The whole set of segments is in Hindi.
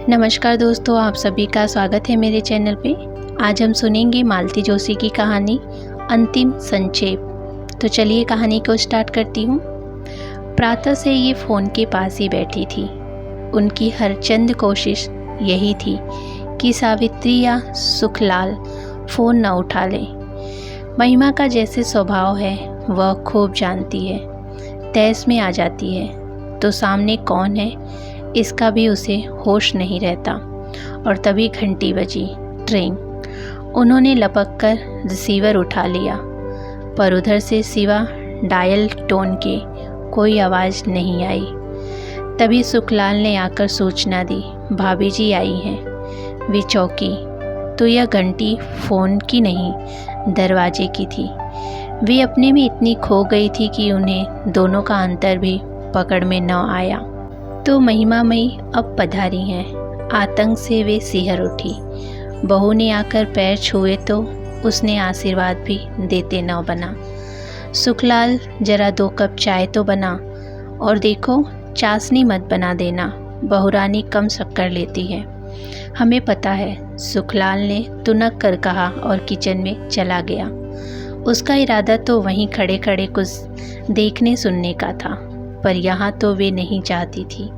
नमस्कार दोस्तों, आप सभी का स्वागत है मेरे चैनल पे। आज हम सुनेंगे मालती जोशी की कहानी अंतिम संक्षेप। तो चलिए कहानी को स्टार्ट करती हूँ। प्रातः से ये फ़ोन के पास ही बैठी थी। उनकी हर चंद कोशिश यही थी कि सावित्री या सुखलाल फ़ोन न उठा लें। महिमा का जैसे स्वभाव है वह खूब जानती है, तैस में आ जाती है तो सामने कौन है इसका भी उसे होश नहीं रहता। और तभी घंटी बजी, ट्रिंग। उन्होंने लपक कर रिसीवर उठा लिया, पर उधर से सिवा डायल टोन के कोई आवाज़ नहीं आई। तभी सुखलाल ने आकर सूचना दी, भाभी जी आई हैं। वे चौंकी तो यह घंटी फ़ोन की नहीं, दरवाजे की थी। वे अपने में इतनी खो गई थी कि उन्हें दोनों का अंतर भी पकड़ में न आया। तो महिमा मई अब पधारी हैं। आतंक से वे सिहर उठी। बहू ने आकर पैर छुए तो उसने आशीर्वाद भी देते न बना। सुखलाल, जरा 2 कप चाय तो बना, और देखो चाशनी मत बना देना, बहुरानी कम शक्कर लेती है। हमें पता है, सुखलाल ने तुनक कर कहा और किचन में चला गया। उसका इरादा तो वहीं खड़े खड़े कुछ देखने सुनने का था, पर यहाँ तो वे नहीं चाहती थी।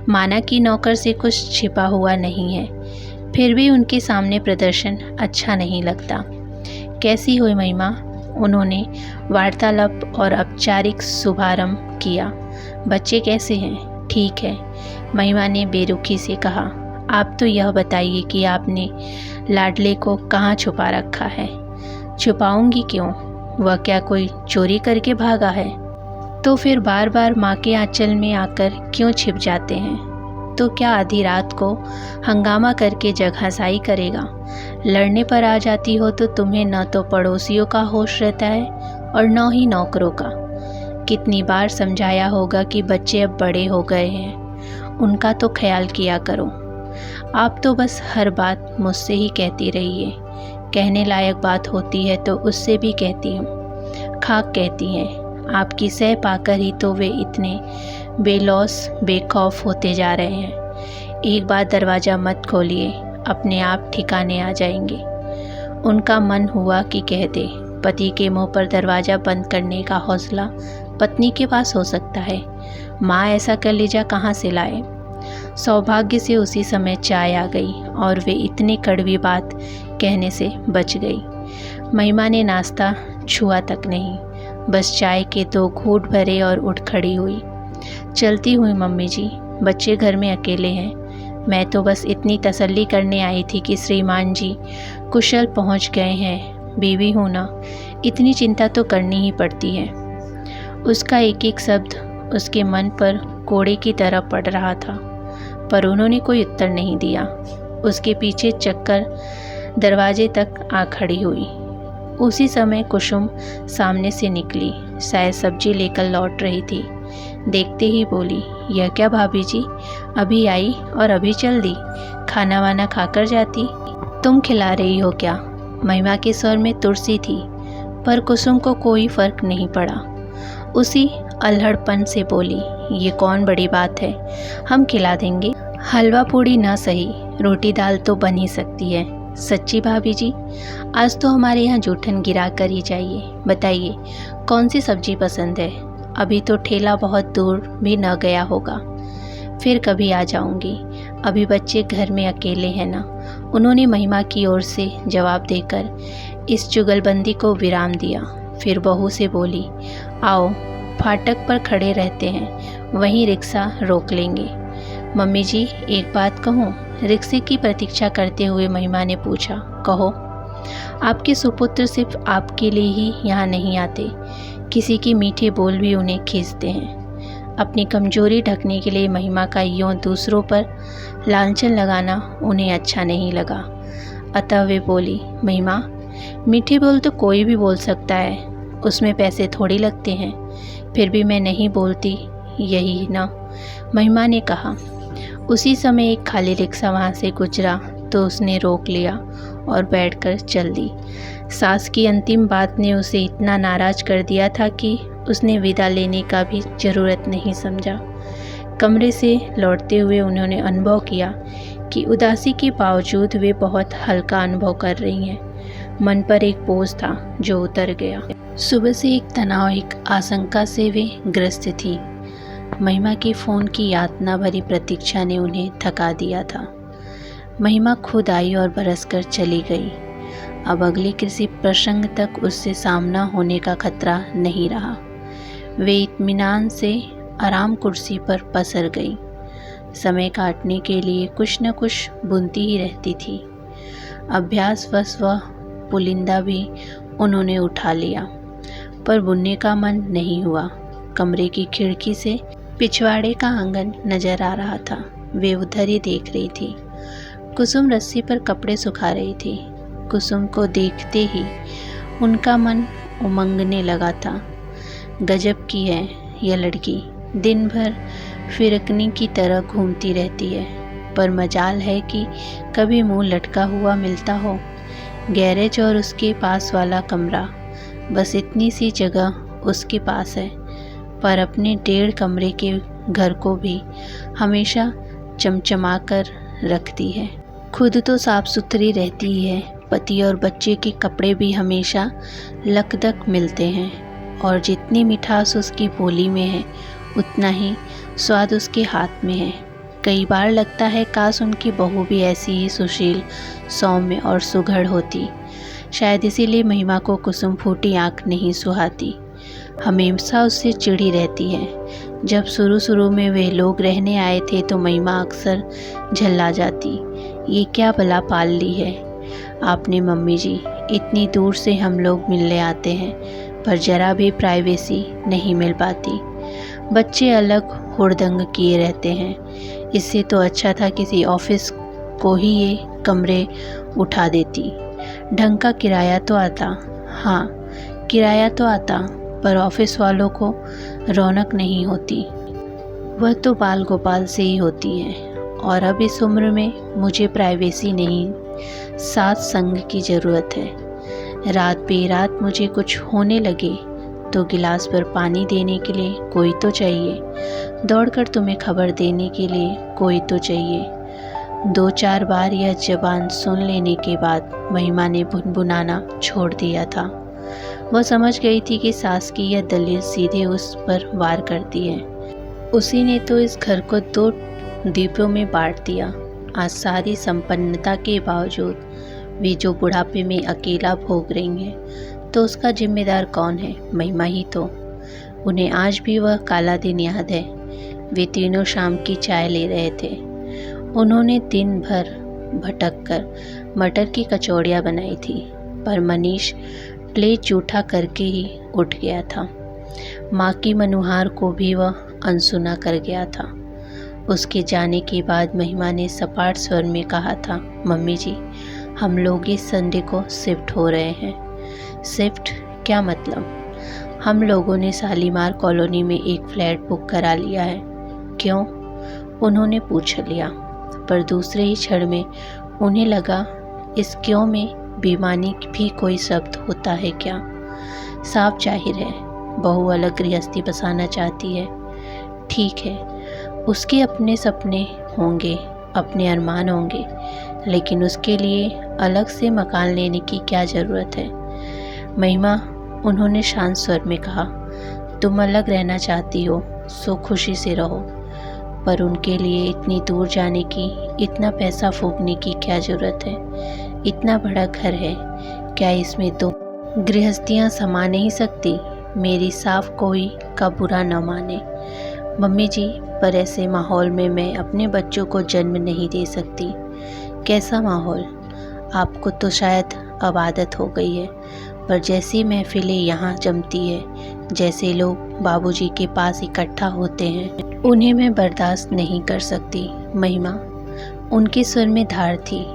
माना कि नौकर से कुछ छिपा हुआ नहीं है, फिर भी उनके सामने प्रदर्शन अच्छा नहीं लगता। कैसी हुई महिमा? उन्होंने वार्तालाप और औपचारिक शुभारंभ किया। बच्चे कैसे हैं? ठीक है, महिमा ने बेरुखी से कहा। आप तो यह बताइए कि आपने लाडले को कहाँ छुपा रखा है? छुपाऊंगी क्यों? वह क्या कोई चोरी करके भागा है? तो फिर बार बार माँ के आंचल में आकर क्यों छिप जाते हैं? तो क्या आधी रात को हंगामा करके जगहसाई करेगा? लड़ने पर आ जाती हो तो तुम्हें न तो पड़ोसियों का होश रहता है और न ही नौकरों का। कितनी बार समझाया होगा कि बच्चे अब बड़े हो गए हैं, उनका तो ख्याल किया करो। आप तो बस हर बात मुझसे ही कहती रहिए। कहने लायक बात होती है तो उससे भी कहती हूँ। खाक कहती हैं। आपकी सह पाकर ही तो वे इतने बेलौस बेखौफ होते जा रहे हैं। एक बार दरवाज़ा मत खोलिए, अपने आप ठिकाने आ जाएंगे। उनका मन हुआ कि कह दे, पति के मुंह पर दरवाज़ा बंद करने का हौसला पत्नी के पास हो सकता है, माँ ऐसा कलेजा कहाँ से लाए? सौभाग्य से उसी समय चाय आ गई और वे इतनी कड़वी बात कहने से बच गई। महिमा ने नाश्ता छुआ तक नहीं, बस चाय के 2 घूंट भरे और उठ खड़ी हुई। चलती हुई मम्मी जी, बच्चे घर में अकेले हैं। मैं तो बस इतनी तसल्ली करने आई थी कि श्रीमान जी कुशल पहुंच गए हैं। बीवी हूँ ना, इतनी चिंता तो करनी ही पड़ती है। उसका एक एक शब्द उसके मन पर कोड़े की तरह पड़ रहा था, पर उन्होंने कोई उत्तर नहीं दिया। उसके पीछे चक्कर दरवाजे तक आ खड़ी हुई। उसी समय कुसुम सामने से निकली, शायद सब्जी लेकर लौट रही थी। देखते ही बोली, यह क्या भाभी जी, अभी आई और अभी चल दी? खाना वाना खाकर जाती। तुम खिला रही हो क्या? महिमा के स्वर में तुरसी थी, पर कुसुम को कोई फर्क नहीं पड़ा। उसी अल्हड़पन से बोली, ये कौन बड़ी बात है, हम खिला देंगे। हलवा पूड़ी ना सही, रोटी दाल तो बन ही सकती है। सच्ची भाभी जी, आज तो हमारे यहाँ जूठन गिरा कर ही जाइए। बताइए कौन सी सब्जी पसंद है? अभी तो ठेला बहुत दूर भी न गया होगा। फिर कभी आ जाऊंगी, अभी बच्चे घर में अकेले हैं ना। उन्होंने महिमा की ओर से जवाब देकर इस जुगलबंदी को विराम दिया। फिर बहू से बोली, आओ, फाटक पर खड़े रहते हैं, वहीं रिक्शा रोक लेंगे। मम्मी जी, एक बात कहूँ? रिक्शे की प्रतीक्षा करते हुए महिमा ने पूछा। कहो। आपके सुपुत्र सिर्फ आपके लिए ही यहाँ नहीं आते, किसी के मीठे बोल भी उन्हें खींचते हैं। अपनी कमजोरी ढकने के लिए महिमा का यूँ दूसरों पर लांछन लगाना उन्हें अच्छा नहीं लगा। अतः वे बोली, महिमा, मीठे बोल तो कोई भी बोल सकता है, उसमें पैसे थोड़ी लगते हैं। फिर भी मैं नहीं बोलती, यही ना? महिमा ने कहा। उसी समय एक खाली रिक्शा वहाँ से गुजरा तो उसने रोक लिया और बैठकर चल दी। सास की अंतिम बात ने उसे इतना नाराज़ कर दिया था कि उसने विदा लेने का भी ज़रूरत नहीं समझा। कमरे से लौटते हुए उन्होंने अनुभव किया कि उदासी के बावजूद वे बहुत हल्का अनुभव कर रही हैं। मन पर एक बोझ था जो उतर गया। सुबह से एक तनाव, एक आशंका से वे ग्रस्त थी। महिमा के फ़ोन की यातना भरी प्रतीक्षा ने उन्हें थका दिया था। महिमा खुद आई और बरसकर चली गई। अब अगले किसी प्रसंग तक उससे सामना होने का खतरा नहीं रहा। वे इत्मीनान से आराम कुर्सी पर पसर गई। समय काटने के लिए कुछ न कुछ बुनती ही रहती थी। अभ्यासवश वह पुलिंदा भी उन्होंने उठा लिया, पर बुनने का मन नहीं हुआ। कमरे की खिड़की से पिछवाड़े का आंगन नजर आ रहा था। वे उधर ही देख रही थी। कुसुम रस्सी पर कपड़े सुखा रही थी। कुसुम को देखते ही उनका मन उमंगने लगा था। गजब की है यह लड़की, दिन भर फिरकनी की तरह घूमती रहती है, पर मजाल है कि कभी मुंह लटका हुआ मिलता हो। गैरेज और उसके पास वाला कमरा, बस इतनी सी जगह उसके पास है, पर अपने 1.5 कमरे के घर को भी हमेशा चमचमा कर रखती है। खुद तो साफ सुथरी रहती ही है, पति और बच्चे के कपड़े भी हमेशा लकदक मिलते हैं, और जितनी मिठास उसकी बोली में है उतना ही स्वाद उसके हाथ में है। कई बार लगता है काश उनकी बहू भी ऐसी ही सुशील, सौम्य और सुघड़ होती। शायद इसीलिए महिमा को कुसुम फूटी आँख नहीं सुहाती, हमेशा उससे चिढ़ी रहती है। जब शुरू में वे लोग रहने आए थे तो महिमा अक्सर झल्ला जाती, ये क्या भला पाल ली है आपने मम्मी जी, इतनी दूर से हम लोग मिलने आते हैं पर जरा भी प्राइवेसी नहीं मिल पाती। बच्चे अलग हुड़दंग किए रहते हैं, इससे तो अच्छा था किसी ऑफिस को ही ये कमरे उठा देती। ढंग का किराया तो आता, हाँ किराया तो आता, पर ऑफिस वालों को रौनक नहीं होती। वह तो बाल गोपाल से ही होती है, और अब इस उम्र में मुझे प्राइवेसी नहीं, साथ संग की ज़रूरत है। रात बेरात मुझे कुछ होने लगे तो गिलास पर पानी देने के लिए कोई तो चाहिए, दौड़कर तुम्हें खबर देने के लिए कोई तो चाहिए। 2-4 बार यह ज़बान सुन लेने के बाद महिमा ने भुनभुनाना छोड़ दिया था। वह समझ गई थी कि सास की यह दलील सीधे उस पर वार करती है। उसी ने तो इस घर को 2 द्वीपों में बांट दिया। आज सारी संपन्नता के बावजूद वे जो बुढ़ापे में अकेला भोग रही हैं, तो उसका जिम्मेदार कौन है? महिमा ही तो। उन्हें आज भी वह काला दिन याद है। वे तीनों शाम की चाय ले रहे थे। उन्होंने दिन भर भटक कर मटर की कचौड़ियाँ बनाई थी, पर मनीष प्लेट जूठा करके ही उठ गया था। माँ की मनुहार को भी वह अनसुना कर गया था। उसके जाने के बाद महिमा ने सपाट स्वर में कहा था, मम्मी जी हम लोग इस संडे को शिफ्ट हो रहे हैं। शिफ्ट क्या मतलब? हम लोगों ने शालीमार कॉलोनी में एक फ्लैट बुक करा लिया है। क्यों? उन्होंने पूछ लिया, पर दूसरे ही क्षण में उन्हें लगा इस क्यों में बेईमानी भी कोई शब्द होता है क्या? साफ जाहिर है बहू अलग गृहस्थी बसाना चाहती है। ठीक है, उसके अपने सपने होंगे, अपने अरमान होंगे, लेकिन उसके लिए अलग से मकान लेने की क्या ज़रूरत है? महिमा, उन्होंने शांत स्वर में कहा, तुम अलग रहना चाहती हो सो खुशी से रहो, पर उनके लिए इतनी दूर जाने की, इतना पैसा फूकने की क्या ज़रूरत है? इतना बड़ा घर है, क्या इसमें 2 गृहस्थियाँ समा नहीं सकती? मेरी साफ कोई का बुरा न माने मम्मी जी, पर ऐसे माहौल में मैं अपने बच्चों को जन्म नहीं दे सकती। कैसा माहौल? आपको तो शायद अब आदत हो गई है, पर जैसी महफिलें यहाँ जमती है, जैसे लोग बाबूजी के पास इकट्ठा होते हैं, उन्हें मैं बर्दाश्त नहीं कर सकती। महिमा, उनके स्वर में धार थी।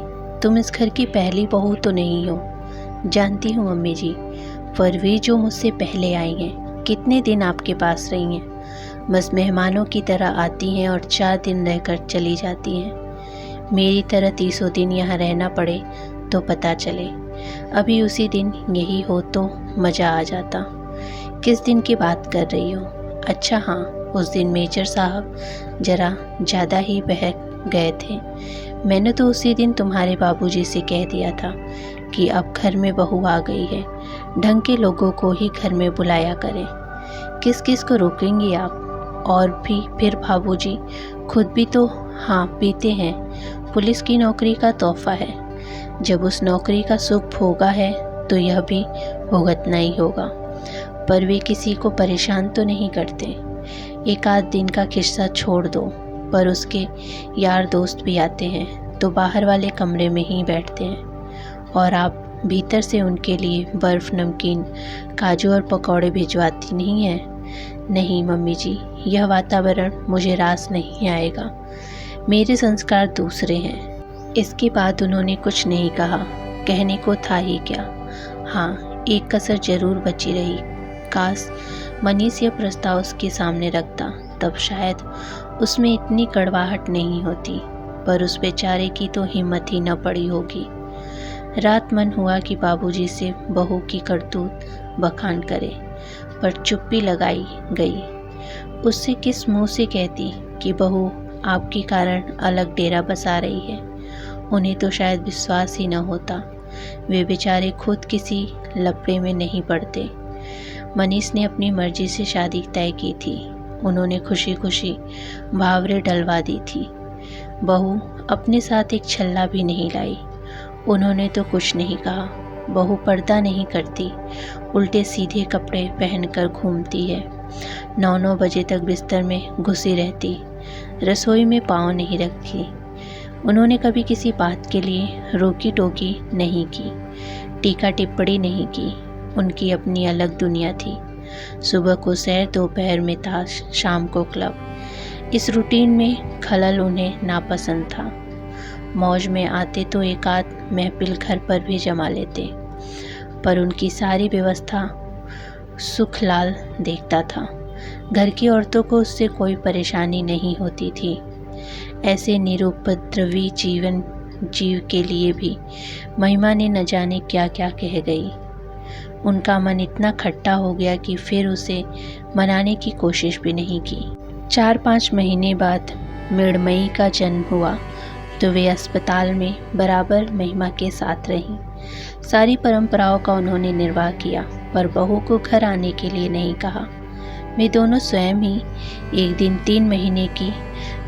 तुम इस घर की पहली बहू तो नहीं हो। जानती हूँ मम्मी जी, पर वे जो मुझसे पहले आई हैं, कितने दिन आपके पास रही हैं? बस मेहमानों की तरह आती हैं और 4 दिन रहकर चली जाती हैं। मेरी तरह 30 दिन यहाँ रहना पड़े तो पता चले। अभी उसी दिन यही हो तो मज़ा आ जाता। किस दिन की बात कर रही हो? अच्छा हाँ, उस दिन मेजर साहब ज़रा ज़्यादा ही बहक गए थे। मैंने तो उसी दिन तुम्हारे बाबूजी से कह दिया था कि अब घर में बहू आ गई है, ढंग के लोगों को ही घर में बुलाया करें। किस किस को रोकेंगी आप? और भी फिर बाबूजी खुद भी तो हाँ पीते हैं। पुलिस की नौकरी का तोहफा है, जब उस नौकरी का सुख भोगा है तो यह भी भुगतना ही होगा। पर वे किसी को परेशान तो नहीं करते। एक आध दिन का किस्सा छोड़ दो, पर उसके यार दोस्त भी आते हैं तो बाहर वाले कमरे में ही बैठते हैं और आप भीतर से उनके लिए बर्फ़, नमकीन, काजू और पकौड़े भिजवाती नहीं हैं। नहीं मम्मी जी, यह वातावरण मुझे रास नहीं आएगा। मेरे संस्कार दूसरे हैं। इसके बाद उन्होंने कुछ नहीं कहा। कहने को था ही क्या। हाँ, एक कसर जरूर बची रही। काश मनीष यह प्रस्ताव उसके सामने रखता, तब शायद उसमें इतनी कड़वाहट नहीं होती। पर उस बेचारे की तो हिम्मत ही न पड़ी होगी। रात मन हुआ कि बाबूजी से बहू की करतूत बखान करे, पर चुप्पी लगाई गई। उससे किस मुंह से कहती कि बहू आपके कारण अलग डेरा बसा रही है। उन्हें तो शायद विश्वास ही न होता। वे बेचारे खुद किसी लफड़े में नहीं पड़ते। मनीष ने अपनी मर्जी से शादी तय की थी। उन्होंने खुशी खुशी भावरे डलवा दी थी। बहू अपने साथ एक छल्ला भी नहीं लाई। उन्होंने तो कुछ नहीं कहा। बहू पर्दा नहीं करती, उल्टे सीधे कपड़े पहनकर घूमती है। 9-9 बजे तक बिस्तर में घुसी रहती, रसोई में पाँव नहीं रखती। उन्होंने कभी किसी बात के लिए रोकी टोकी नहीं की, टीका टिप्पणी नहीं की। उनकी अपनी अलग दुनिया थी। सुबह को सैर, दोपहर में ताश, शाम को क्लब। इस रूटीन में खलल उन्हें नापसंद था। मौज में आते तो एक आध महफिल घर पर भी जमा लेते, पर उनकी सारी व्यवस्था सुखलाल देखता था। घर की औरतों को उससे कोई परेशानी नहीं होती थी। ऐसे निरुपद्रवी जीव के लिए भी महिमा ने न जाने क्या क्या कह गई। उनका मन इतना खट्टा हो गया कि फिर उसे मनाने की कोशिश भी नहीं की। 4-5 महीने बाद मृणमयी का जन्म हुआ तो वे अस्पताल में बराबर महिमा के साथ रहीं। सारी परंपराओं का उन्होंने निर्वाह किया, पर बहू को घर आने के लिए नहीं कहा। वे दोनों स्वयं ही एक दिन 3 महीने की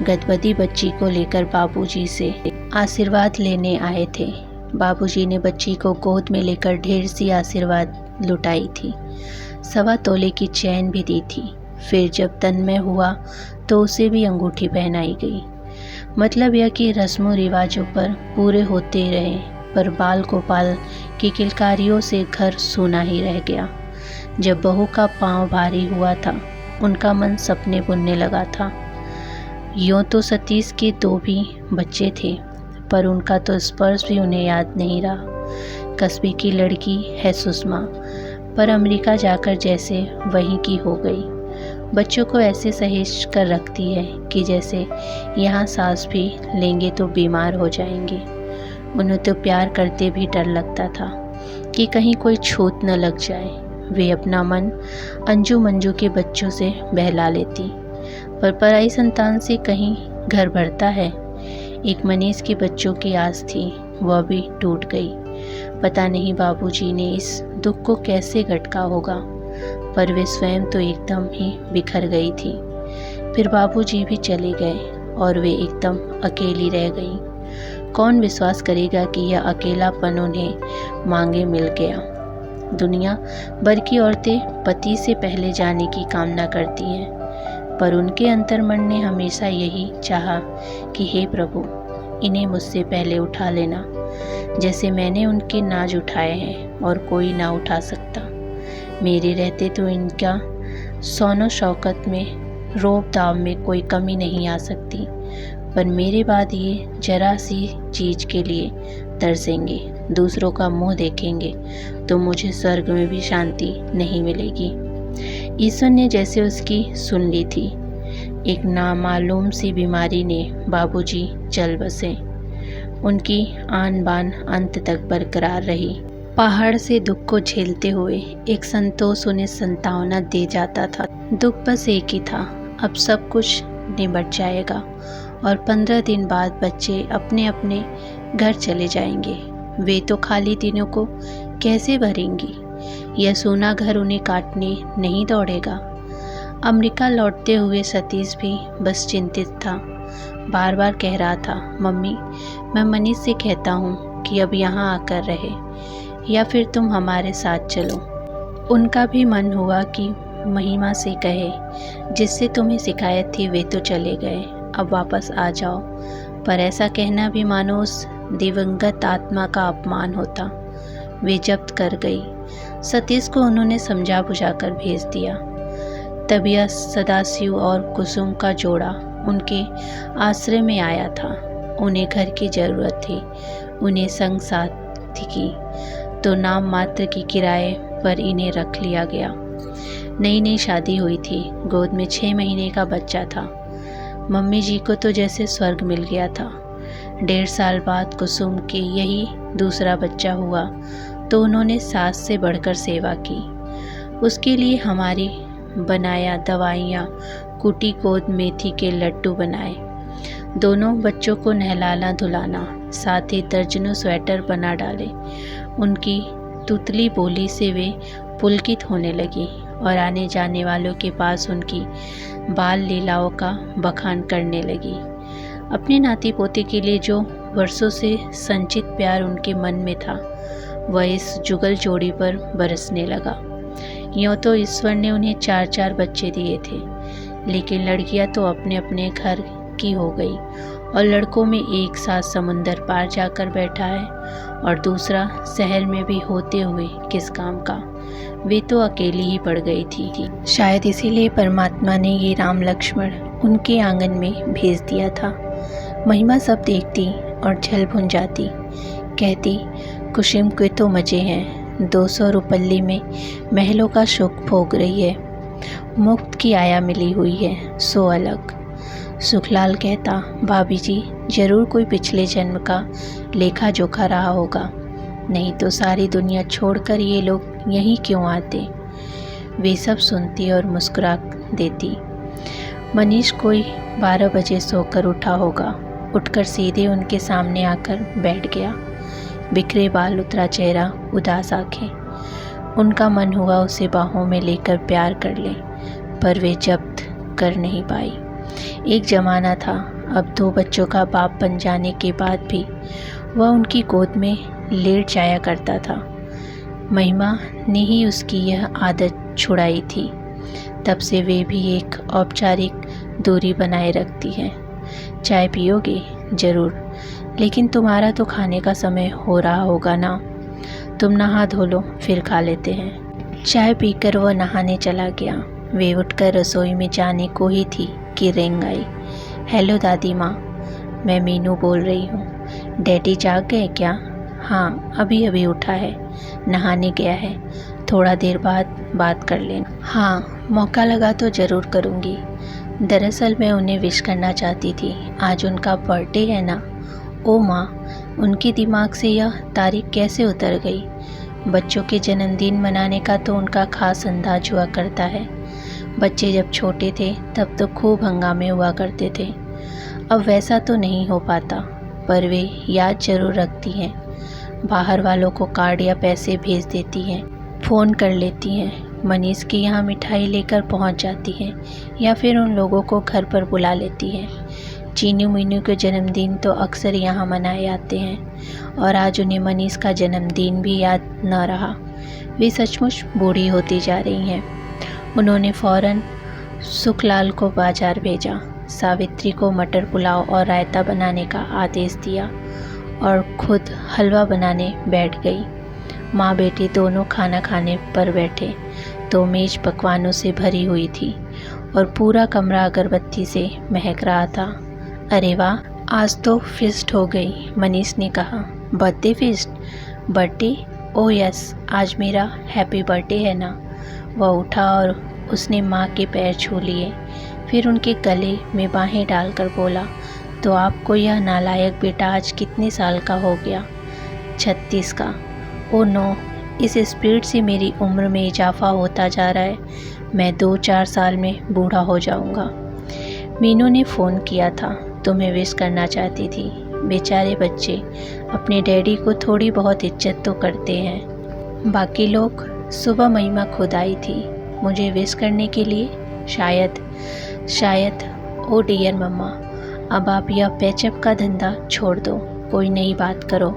गदबदी बच्ची को लेकर बाबूजी से आशीर्वाद लेने आए थे। बाबूजी ने बच्ची को गोद में लेकर ढेर सी आशीर्वाद लुटाई थी। 1.25 तोले की चैन भी दी थी। फिर जब तन्मय हुआ तो उसे भी अंगूठी पहनाई गई। मतलब यह कि रस्मों रिवाजों पर पूरे होते रहे, पर बाल गोपाल की किलकारियों से घर सूना ही रह गया। जब बहू का पांव भारी हुआ था, उनका मन सपने बुनने लगा था। यूँ तो सतीश के 2 भी बच्चे थे, पर उनका तो स्पर्श भी उन्हें याद नहीं रहा। कस्बे की लड़की है सुषमा, पर अमेरिका जाकर जैसे वहीं की हो गई। बच्चों को ऐसे सहेज कर रखती है कि जैसे यहाँ सांस भी लेंगे तो बीमार हो जाएंगे। उन्हें तो प्यार करते भी डर लगता था कि कहीं कोई छूत न लग जाए। वे अपना मन अंजू मंजू के बच्चों से बहला लेती, पर पराई संतान से कहीं घर भरता है। एक मनीष के बच्चों की आस थी, वह भी टूट गई। पता नहीं बाबूजी ने इस दुख को कैसे घटका होगा, पर वे स्वयं तो एकदम ही बिखर गई थी। फिर बाबूजी भी चले गए और वे एकदम अकेली रह गई। कौन विश्वास करेगा कि यह अकेलापन उन्हें मांगे मिल गया। दुनिया भर की औरतें पति से पहले जाने की कामना करती हैं, पर उनके अंतर्मन ने हमेशा यही चाहा कि हे प्रभु, इन्हें मुझसे पहले उठा लेना, जैसे मैंने उनके नाज उठाए हैं और कोई ना उठा सकता। मेरे रहते तो इनका सोनो शौकत में, रोब दाव में कोई कमी नहीं आ सकती, पर मेरे बाद ये जरा सी चीज़ के लिए तरसेंगे, दूसरों का मुंह देखेंगे, तो मुझे स्वर्ग में भी शांति नहीं मिलेगी। ईश्वर ने जैसे उसकी सुन ली थी। एक नामालूम सी बीमारी ने बाबूजी चल बसे। उनकी आन बान अंत तक बरकरार रही। पहाड़ से दुख को झेलते हुए एक संतोष उन्हें संतावना दे जाता था। दुख बस एक ही था, अब सब कुछ निबट जाएगा और 15 दिन बाद बच्चे अपने अपने घर चले जाएंगे। वे तो खाली दिनों को कैसे भरेंगी? यह सूना घर उन्हें काटने नहीं दौड़ेगा। अमेरिका लौटते हुए सतीश भी बस चिंतित था। बार बार कह रहा था, मम्मी मैं मनीष से कहता हूँ कि अब यहाँ आकर रहे, या फिर तुम हमारे साथ चलो। उनका भी मन हुआ कि महिमा से कहे, जिससे तुम्हें शिकायत थी वे तो चले गए, अब वापस आ जाओ। पर ऐसा कहना भी मानो उस दिवंगत आत्मा का अपमान होता। वे जब्त कर गई। सतीश को उन्होंने समझा बुझा कर भेज दिया। तब यह सदाशिव और कुसुम का जोड़ा उनके आश्रय में आया था। उन्हें घर की ज़रूरत थी, उन्हें संग साथी की, तो नाम मात्र की किराए पर इन्हें रख लिया गया। नई नई शादी हुई थी, गोद में 6 महीने का बच्चा था। मम्मी जी को तो जैसे स्वर्ग मिल गया था। 1.5 साल बाद कुसुम के यही दूसरा बच्चा हुआ तो उन्होंने सास से बढ़कर सेवा की। उसके लिए हमारी बनाया दवाइयाँ, कुटी गोद मेथी के लड्डू बनाए। दोनों बच्चों को नहलाना धुलाना, साथ ही दर्जनों स्वेटर बना डाले। उनकी तुतली बोली से वे पुलकित होने लगी और आने जाने वालों के पास उनकी बाल लीलाओं का बखान करने लगी। अपने नाती पोते के लिए जो वर्षों से संचित प्यार उनके मन में था, वह इस जुगल जोड़ी पर बरसने लगा। यूँ तो ईश्वर ने उन्हें 4-4 बच्चे दिए थे, लेकिन लड़कियां तो अपने अपने घर की हो गई और लड़कों में एक साथ समुंदर पार जाकर बैठा है और दूसरा शहर में भी होते हुए किस काम का। वे तो अकेली ही पड़ गई थी। शायद इसीलिए परमात्मा ने ये राम लक्ष्मण उनके आंगन में भेज दिया था। महिमा सब देखती और झल भुन जाती, कहती, कुसुम के तो मज़े हैं, 200 रुपल्ली में महलों का सुख भोग रही है, मुफ्त की आया मिली हुई है, सो अलग। सुखलाल कहता, भाभी जी ज़रूर कोई पिछले जन्म का लेखा जोखा रहा होगा, नहीं तो सारी दुनिया छोड़कर ये लोग यहीं क्यों आते। वे सब सुनती और मुस्कुरा देती। मनीष कोई 12 बजे सोकर उठा होगा, उठकर सीधे उनके सामने आकर बैठ गया। बिखरे बाल, उतरा चेहरा, उदास आंखें। उनका मन हुआ उसे बाहों में लेकर प्यार कर ले, पर वे जब्त कर नहीं पाई। एक ज़माना था, अब 2 बच्चों का बाप बन जाने के बाद भी वह उनकी गोद में लेट जाया करता था। महिमा ने ही उसकी यह आदत छुड़ाई थी। तब से वे भी एक औपचारिक दूरी बनाए रखती हैं। चाय पियोगे? ज़रूर, लेकिन तुम्हारा तो खाने का समय हो रहा होगा ना। तुम नहा धो लो, फिर खा लेते हैं। चाय पीकर वह नहाने चला गया। वे उठकर रसोई में जाने को ही थी कि रिंग आई। हेलो दादी माँ, मैं मीनू बोल रही हूँ। डैडी जाग गए क्या? हाँ, अभी अभी उठा है, नहाने गया है, थोड़ा देर बाद बात कर लेना। हाँ, मौका लगा तो ज़रूर करूँगी। दरअसल मैं उन्हें विश करना चाहती थी, आज उनका बर्थडे है ना। ओ माँ, उनके दिमाग से यह तारीख कैसे उतर गई? बच्चों के जन्मदिन मनाने का तो उनका खास अंदाज हुआ करता है। बच्चे जब छोटे थे तब तो खूब हंगामे हुआ करते थे। अब वैसा तो नहीं हो पाता, पर वे याद ज़रूर रखती हैं। बाहर वालों को कार्ड या पैसे भेज देती हैं, फ़ोन कर लेती हैं, मनीष के यहाँ मिठाई लेकर पहुँच जाती हैं, या फिर उन लोगों को घर पर बुला लेती हैं। चीनू मीनू के जन्मदिन तो अक्सर यहाँ मनाए जाते हैं, और आज उन्हें मनीष का जन्मदिन भी याद न रहा। वे सचमुच बूढ़ी होती जा रही हैं। उन्होंने फ़ौरन सुखलाल को बाजार भेजा, सावित्री को मटर पुलाव और रायता बनाने का आदेश दिया और खुद हलवा बनाने बैठ गई। माँ बेटी दोनों खाना खाने पर बैठे तो मेज़ पकवानों से भरी हुई थी और पूरा कमरा अगरबत्ती से महक रहा था। अरे वाह, आज तो फीस्ट हो गई, मनीष ने कहा। Birthday feast? Birthday? Oh yes, आज मेरा हैप्पी बर्थडे है ना। वह उठा और उसने माँ के पैर छू लिए, फिर उनके गले में बाहें डालकर बोला, तो आपको यह नालायक बेटा आज कितने साल का हो गया? 36 का। ओ नो, इस स्पीड से मेरी उम्र में इजाफा होता जा रहा है। मैं 2-4 साल में बूढ़ा हो जाऊंगा। मीनू ने फ़ोन किया था तुम्हें विश करना चाहती थी। बेचारे बच्चे अपने डैडी को थोड़ी बहुत इज्जत तो करते हैं। बाकी लोग, सुबह महिमा खुद आई थी मुझे विश करने के लिए। शायद ओ डियर मम्मा, अब आप यह पैचअप का धंधा छोड़ दो, कोई नई बात करो।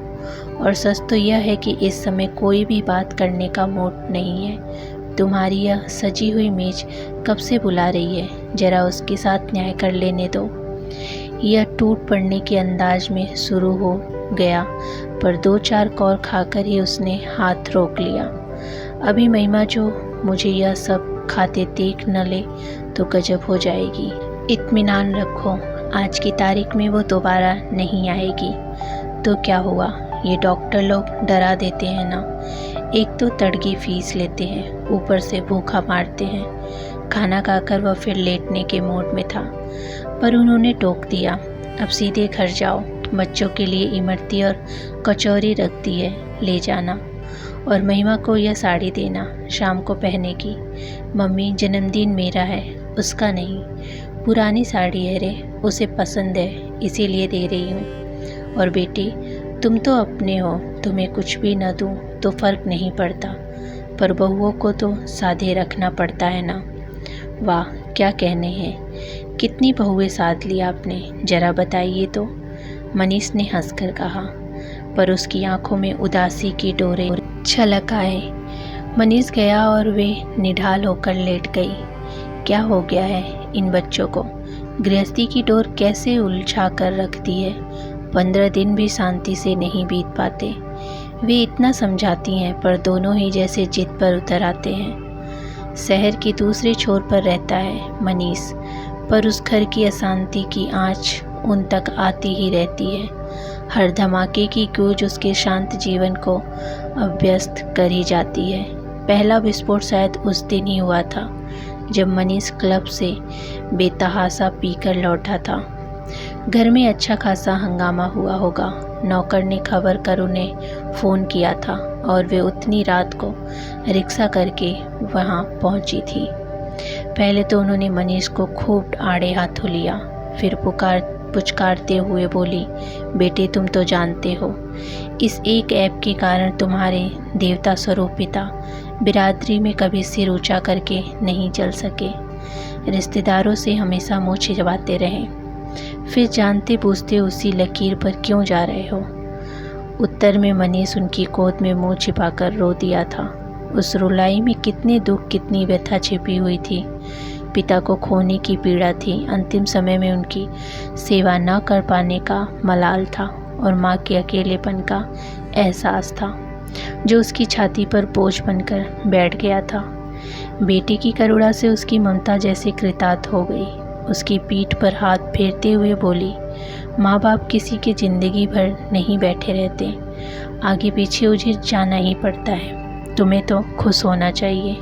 और सच तो यह है कि इस समय कोई भी बात करने का मूड नहीं है। तुम्हारी यह सजी हुई मेज कब से बुला रही है, ज़रा उसके साथ न्याय कर लेने दो। यह टूट पड़ने के अंदाज में शुरू हो गया, पर 2-4 कौर खाकर ही उसने हाथ रोक लिया। अभी महिमा जो मुझे यह सब खाते देख न ले तो गजब हो जाएगी। इत्मीनान रखो, आज की तारीख में वो दोबारा नहीं आएगी। तो क्या हुआ, ये डॉक्टर लोग डरा देते हैं ना। एक तो तड़गी फीस लेते हैं, ऊपर से भूखा मारते हैं। खाना खाकर वह फिर लेटने के मूड में था, पर उन्होंने टोक दिया, अब सीधे घर जाओ, बच्चों के लिए इमरती और कचौरी रख दी है, ले जाना। और महिमा को यह साड़ी देना शाम को पहने की। मम्मी, जन्मदिन मेरा है, उसका नहीं। पुरानी साड़ी है रे, उसे पसंद है, इसीलिए दे रही हूँ। और बेटी, तुम तो अपने हो, तुम्हें कुछ भी न दूँ तो फ़र्क नहीं पड़ता, पर बहुओं को तो साधे रखना पड़ता है ना। वाह, क्या कहने हैं, कितनी बहुएं साध ली आपने, ज़रा बताइए तो। मनीष ने हंसकर कहा, पर उसकी आंखों में उदासी की डोरें छलक आए। मनीष गया और वे निढाल होकर लेट गई। क्या हो गया है इन बच्चों को, गृहस्थी की डोर कैसे उलझा कर रखती है। 15 दिन भी शांति से नहीं बीत पाते। वे इतना समझाती हैं, पर दोनों ही जैसे जिद पर उतर आते हैं। शहर के दूसरे छोर पर रहता है मनीष, पर उस घर की अशांति की आँच उन तक आती ही रहती है। हर धमाके की गूंज उसके शांत जीवन को अव्यस्त कर ही जाती है। पहला विस्फोट शायद उस दिन ही हुआ था जब मनीष क्लब से बेतहासा पीकर लौटा था। घर में अच्छा खासा हंगामा हुआ होगा। नौकर ने खबर कर उन्हें फ़ोन किया था और वे उतनी रात को रिक्शा करके वहां पहुंची थी। पहले तो उन्होंने मनीष को खूब आड़े हाथों लिया, फिर पुचकारते हुए बोली, बेटे तुम तो जानते हो, इस एक ऐप के कारण तुम्हारे देवता स्वरूप पिता बिरादरी में कभी सिर ऊंचा करके नहीं चल सके। रिश्तेदारों से हमेशा मुँह छिजवाते रहे, फिर जानते बूझते उसी लकीर पर क्यों जा रहे हो। उत्तर में मनीष उनकी गोद में मुँह छिपाकर रो दिया था। उस रुलाई में कितने दुख, कितनी व्यथा छिपी हुई थी। पिता को खोने की पीड़ा थी, अंतिम समय में उनकी सेवा न कर पाने का मलाल था, और माँ के अकेलेपन का एहसास था जो उसकी छाती पर बोझ बनकर बैठ गया था। बेटी की करुणा से उसकी ममता जैसे कृतार्थ हो गई। उसकी पीठ पर हाथ फेरते हुए बोली, माँ बाप किसी के ज़िंदगी भर नहीं बैठे रहते, आगे पीछे उन्हें जाना ही पड़ता है। तुम्हें तो खुश होना चाहिए।